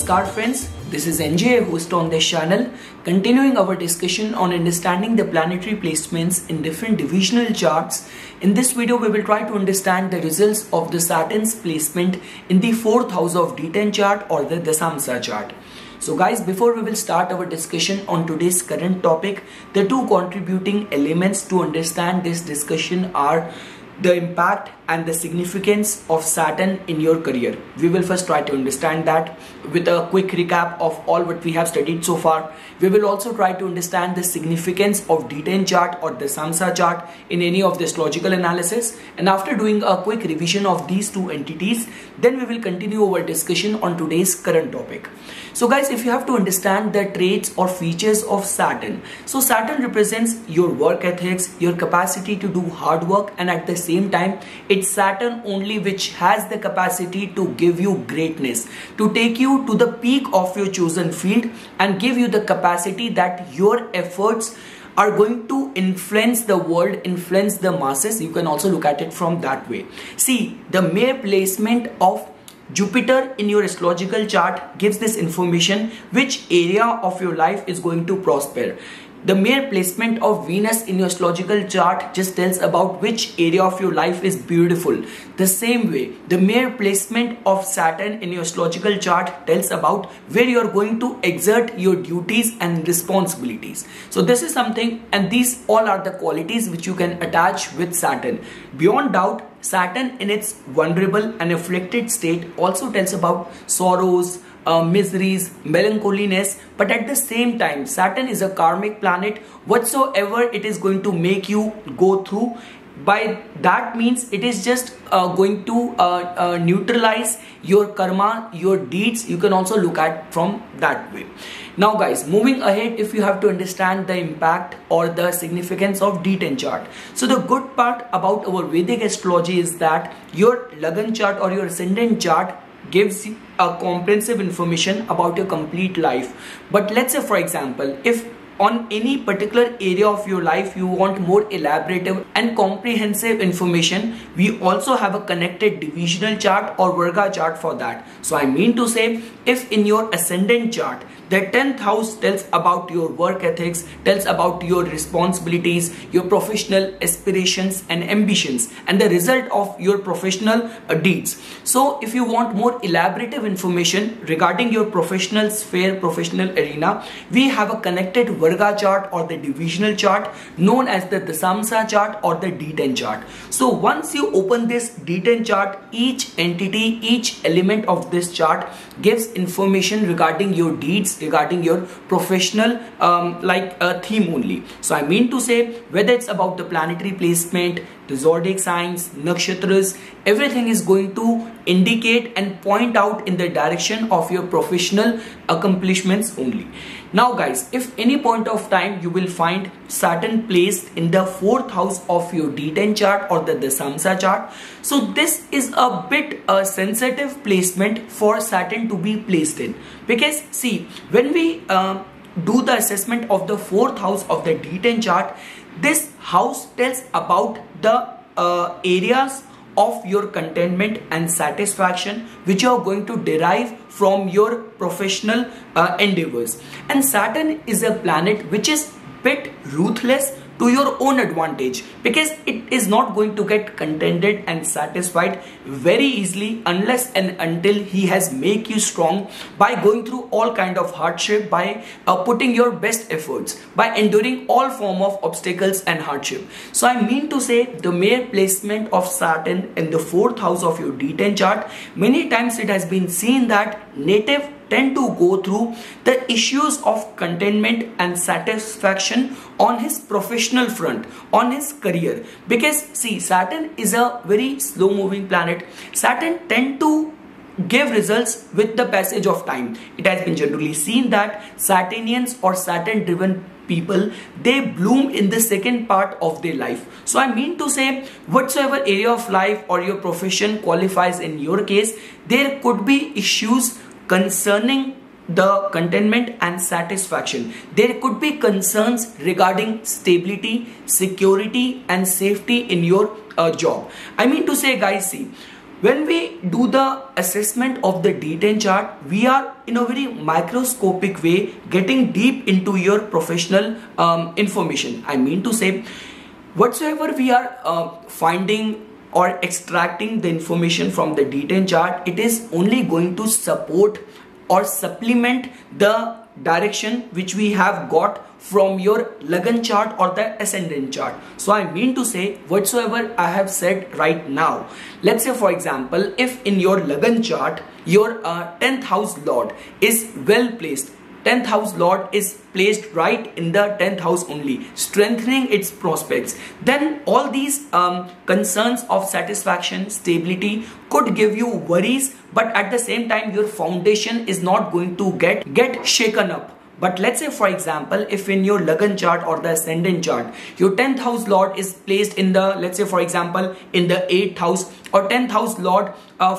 Namaskar friends, this is NJ, host on this channel, continuing our discussion on understanding the planetary placements in different divisional charts. In this video, we will try to understand the results of the Saturn's placement in the 4th house of D10 chart or the Dasamsa chart. So guys, before we will start our discussion on today's current topic, the two contributing elements to understand this discussion are the impact and the significance of Saturn in your career. We will first try to understand that with a quick recap of all what we have studied so far. We will also try to understand the significance of D10 chart or the Dasamsa chart in any of this logical analysis. And after doing a quick revision of these two entities, then we will continue our discussion on today's current topic. So guys, if you have to understand the traits or features of Saturn. So Saturn represents your work ethics, your capacity to do hard work, and at the same time, it's Saturn only which has the capacity to give you greatness, to take you to the peak of your chosen field and give you the capacity that your efforts are going to influence the world, influence the masses. You can also look at it from that way. See, the mere placement of Jupiter in your astrological chart gives this information which area of your life is going to prosper. The mere placement of Venus in your astrological chart just tells about which area of your life is beautiful. The same way, the mere placement of Saturn in your astrological chart tells about where you are going to exert your duties and responsibilities. So this is something, and these all are the qualities which you can attach with Saturn. Beyond doubt, Saturn in its vulnerable and afflicted state also tells about sorrows, miseries, melancholiness, but at the same time, Saturn is a karmic planet. Whatsoever it is going to make you go through, by that means it is just going to neutralize your karma, your deeds. You can also look at from that way. Now guys, moving ahead, if you have to understand the impact or the significance of D10 chart. So the good part about our Vedic astrology is that your Lagna chart or your ascendant chart gives you a comprehensive information about your complete life. But let's say, for example, if on any particular area of your life you want more elaborative and comprehensive information, we also have a connected divisional chart or Virga chart for that. So I mean to say, if in your ascendant chart the 10th house tells about your work ethics, tells about your responsibilities, your professional aspirations and ambitions, and the result of your professional deeds. So if you want more elaborative information regarding your professional sphere, professional arena, we have a connected Virga chart or the divisional chart known as the Dasamsa chart or the D10 chart. So once you open this D10 chart, each entity, each element of this chart gives information regarding your deeds, regarding your professional theme only. So I mean to say, whether it's about the planetary placement, the zodiac signs, nakshatras, everything is going to indicate and point out in the direction of your professional accomplishments only. Now guys, if any point of time you will find Saturn placed in the 4th house of your D10 chart or the Dasamsa chart, so this is a bit sensitive placement for Saturn to be placed in, because see, when we do the assessment of the 4th house of the D10 chart, this house tells about the areas of your contentment and satisfaction which you are going to derive from your professional endeavors. And Saturn is a planet which is bit ruthless to your own advantage, because it is not going to get contented and satisfied very easily unless and until he has make you strong by going through all kind of hardship, by putting your best efforts, by enduring all form of obstacles and hardship. So I mean to say, the mere placement of Saturn in the 4th house of your D10 chart, many times it has been seen that native tend to go through the issues of contentment and satisfaction on his professional front, on his career. Because see, Saturn is a very slow moving planet. Saturn tend to give results with the passage of time. It has been generally seen that Saturnians or Saturn driven people, they bloom in the second part of their life. So I mean to say, whatsoever area of life or your profession qualifies in your case, there could be issues concerning the contentment and satisfaction. There could be concerns regarding stability, security and safety in your job. I mean to say guys, see, When we do the assessment of the D10 chart, we are in a very microscopic way getting deep into your professional information. I mean to say, whatsoever we are finding or extracting the information from the D10 chart, it is only going to support or supplement the direction which we have got from your Lagan chart or the ascendant chart. So I mean to say, whatsoever I have said right now, let's say for example, if in your Lagan chart your 10th house lord is well placed, 10th house lord is placed right in the 10th house only, strengthening its prospects, then all these concerns of satisfaction, stability could give you worries, but at the same time your foundation is not going to get shaken up. But let's say for example, if in your Lagan chart or the ascendant chart, your 10th house lord is placed in the, let's say for example, in the 8th house, or 10th house lord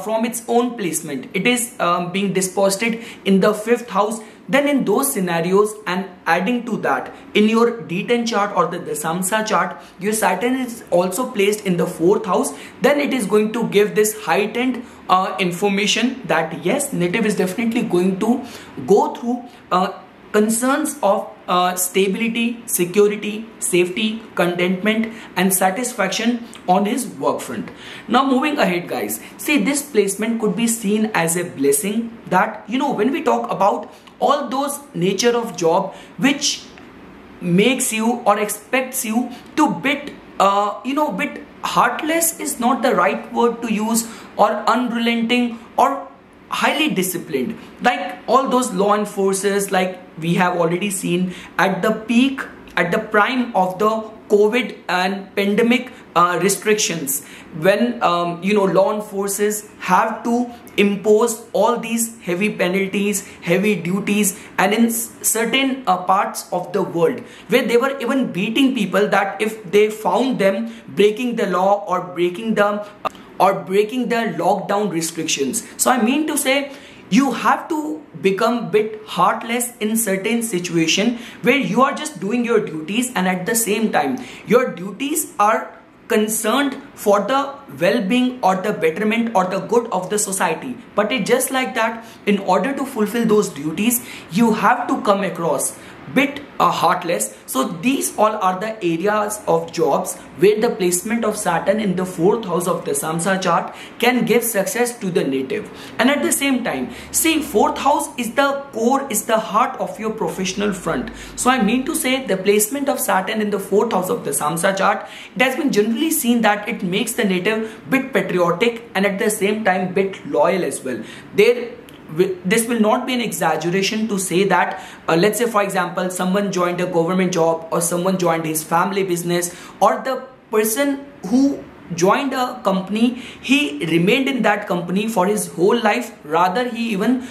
from its own placement, it is being disposed in the 5th house, then in those scenarios, and adding to that, in your D10 chart or the Dasamsa chart, your Saturn is also placed in the 4th house, then it is going to give this heightened information that yes, native is definitely going to go through concerns of stability, security, safety, contentment and satisfaction on his work front. Now moving ahead guys, see, this placement could be seen as a blessing that, you know, when we talk about all those nature of job which makes you or expects you to bit heartless is not the right word to use, or unrelenting or highly disciplined, like all those law enforcers, like we have already seen at the peak, at the prime of the COVID and pandemic restrictions, when law enforcers have to impose all these heavy penalties, heavy duties, and in certain parts of the world where they were even beating people that if they found them breaking the law or breaking the lockdown restrictions. So I mean to say, you have to become bit heartless in certain situation where you are just doing your duties, and at the same time your duties are concerned for the well-being or the betterment or the good of the society. But it's just like that, in order to fulfill those duties, you have to come across bit heartless. So these all are the areas of jobs where the placement of Saturn in the 4th house of the Samsa chart can give success to the native. And at the same time, see, 4th house is the core, is the heart of your professional front. So I mean to say, the placement of Saturn in the 4th house of the Samsa chart, it has been generally seen that it makes the native bit patriotic and at the same time bit loyal as well. This will not be an exaggeration to say that let's say for example, someone joined a government job, or someone joined his family business, or the person who joined a company, he remained in that company for his whole life. Rather, he even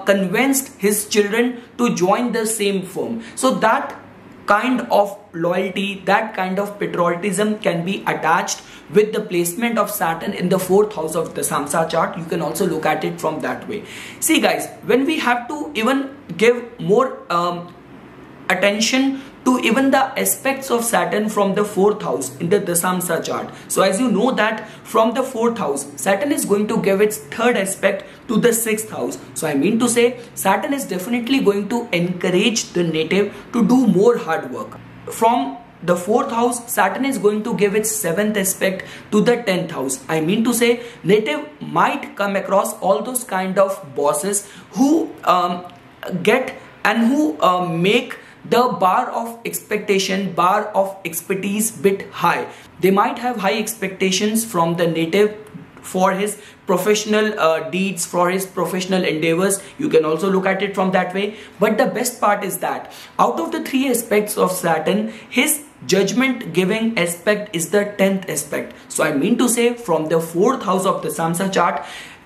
convinced his children to join the same firm. So that kind of loyalty, that kind of patriotism can be attached with the placement of Saturn in the 4th house of the Samsa chart. You can also look at it from that way. See guys, when we have to even give more attention to even the aspects of Saturn from the 4th house in the Dasamsa chart. So as you know that from the 4th house, Saturn is going to give its 3rd aspect to the 6th house. So I mean to say, Saturn is definitely going to encourage the native to do more hard work. From the 4th house, Saturn is going to give its 7th aspect to the 10th house. I mean to say, native might come across all those kind of bosses who get and who make the bar of expectation, bar of expertise bit high. They might have high expectations from the native for his professional deeds, for his professional endeavors. You can also look at it from that way. But the best part is that out of the 3 aspects of Saturn, his judgment giving aspect is the 10th aspect. So I mean to say, from the 4th house of the Samsa chart,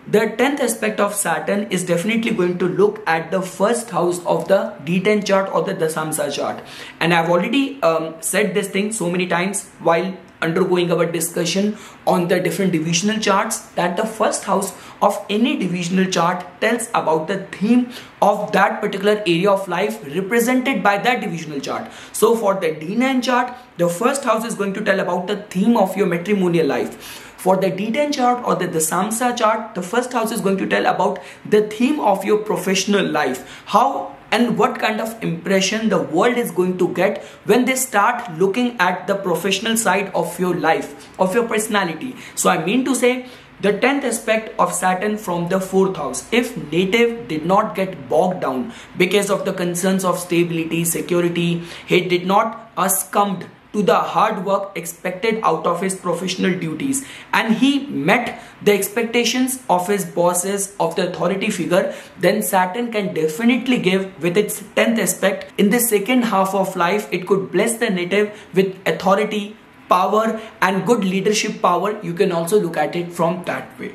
the 10th aspect of Saturn is definitely going to look at the 1st house of the D10 chart or the Dasamsa chart. And I've already said this thing so many times while undergoing our discussion on the different divisional charts, that the 1st house of any divisional chart tells about the theme of that particular area of life represented by that divisional chart. So for the D9 chart, the 1st house is going to tell about the theme of your matrimonial life. For the D10 chart or the Dasamsa chart, the first house is going to tell about the theme of your professional life, how and what kind of impression the world is going to get when they start looking at the professional side of your life, of your personality. So I mean to say, the 10th aspect of Saturn from the 4th house. If native did not get bogged down because of the concerns of stability, security, he did not succumbed to the hard work expected out of his professional duties, and he met the expectations of his bosses, of the authority figure, then Saturn can definitely give with its 10th aspect. In the second half of life, it could bless the native with authority, power and good leadership power. You can also look at it from that way.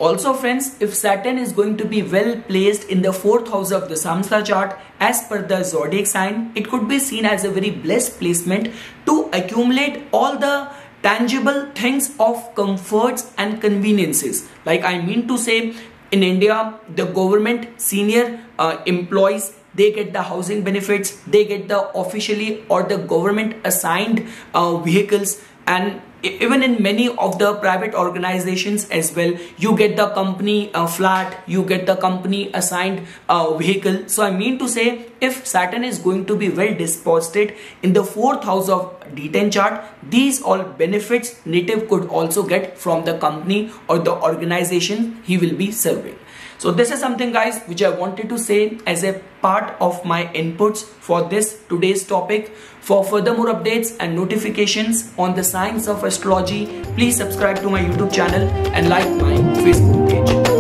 Also friends, if Saturn is going to be well placed in the 4th house of the Samsa chart as per the zodiac sign, it could be seen as a very blessed placement to accumulate all the tangible things of comforts and conveniences. Like I mean to say, in India, the government senior employees, they get the housing benefits, they get the officially or the government assigned vehicles, and even in many of the private organizations as well, you get the company flat, you get the company assigned vehicle. So I mean to say, if Saturn is going to be well disposed in the 4th house of D10 chart, these all benefits native could also get from the company or the organization he will be serving. So this is something guys which I wanted to say as a part of my inputs for this today's topic. For further more updates and notifications on the science of astrology, please subscribe to my YouTube channel and like my Facebook page.